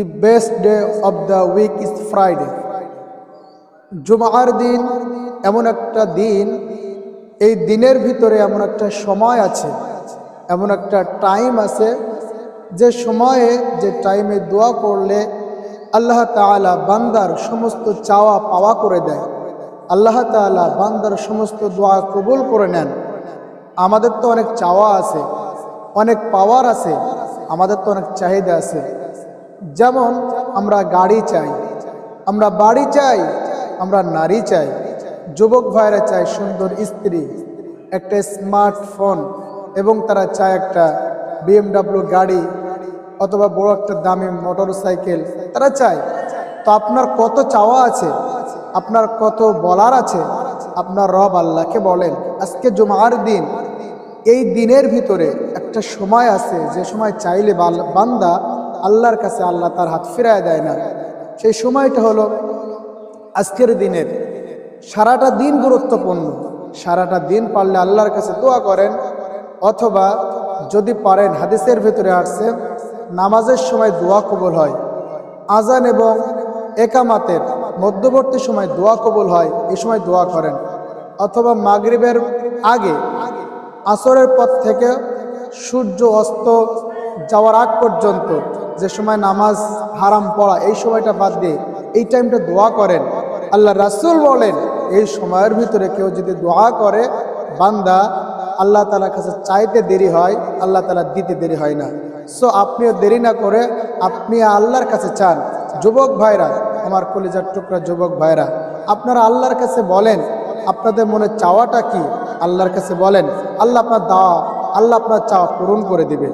The best day of the week is Friday. জুমার দিন এমন একটা দিন, এই দিনের ভিতরে এমন একটা সময় আছে, এমন একটা টাইম আছে, যে সময়ে যে টাইমে দোয়া করলে আল্লাহ তাআলা বান্দার সমস্ত চাওয়া পাওয়া করে দেয়। আল্লাহ তাআলা বান্দার সমস্ত দোয়া কবুল করে নেন। আমাদের তো অনেক চাওয়া আছে, অনেক পাওয়ার আছে, আমাদের তো অনেক চাহিদা আছে। যেমন আমরা গাড়ি চাই, আমরা বাড়ি চাই, আমরা নারী চাই, যুবক ভাইরা চায় সুন্দর স্ত্রী, একটা স্মার্টফোন, এবং তারা চায় একটা BMW গাড়ি অথবা বড় একটা দামি মোটর সাইকেল তারা চায়। তো আপনার কত চাওয়া আছে, আপনার কত বলার আছে, আপনার রব আল্লাহকে বলেন। আজকে জুমার দিন, এই দিনের ভিতরে একটা সময় আছে যে সময় চাইলে বান্দা আল্লাহর কাছে আল্লাহ তার হাত ফিরায় দেয় না। সেই সময়টা হলো আজকের দিনের। সারাটা দিন গুরুত্বপূর্ণ, সারাটা দিন পারলে আল্লাহর কাছে দোয়া করেন, অথবা যদি পারেন হাদিসের ভিতরে আসছে নামাজের সময় দোয়া কবুল হয়, আজান এবং একামাতের মধ্যবর্তী সময় দোয়া কবুল হয়, এই সময় দোয়া করেন। অথবা মাগরিবের আগে, আসরের পর থেকে সূর্য অস্ত যাওয়ার আগ পর্যন্ত যে সময় নামাজ হারাম পড়া, এই সময়টা বাদ দিয়ে এই টাইমটা দোয়া করেন। আল্লাহ রাসূল বলেন, এই সময়ের ভিতরে কেউ যদি দোয়া করে, বান্দা আল্লাহ তাআলার কাছে চাইতে দেরি হয়, আল্লাহ তাআলা দিতে দেরি হয় না। সো আপনিও দেরি না করে আপনি আল্লাহর কাছে চান। যুবক ভাইরা, আমার কলিজার টুকরা যুবক ভাইরা, আপনারা আল্লাহর কাছে বলেন আপনাদের মনে চাওয়াটা কি, আল্লাহর কাছে বলেন, আল্লাহ আপনার চাওয়া পূরণ করে দিবে।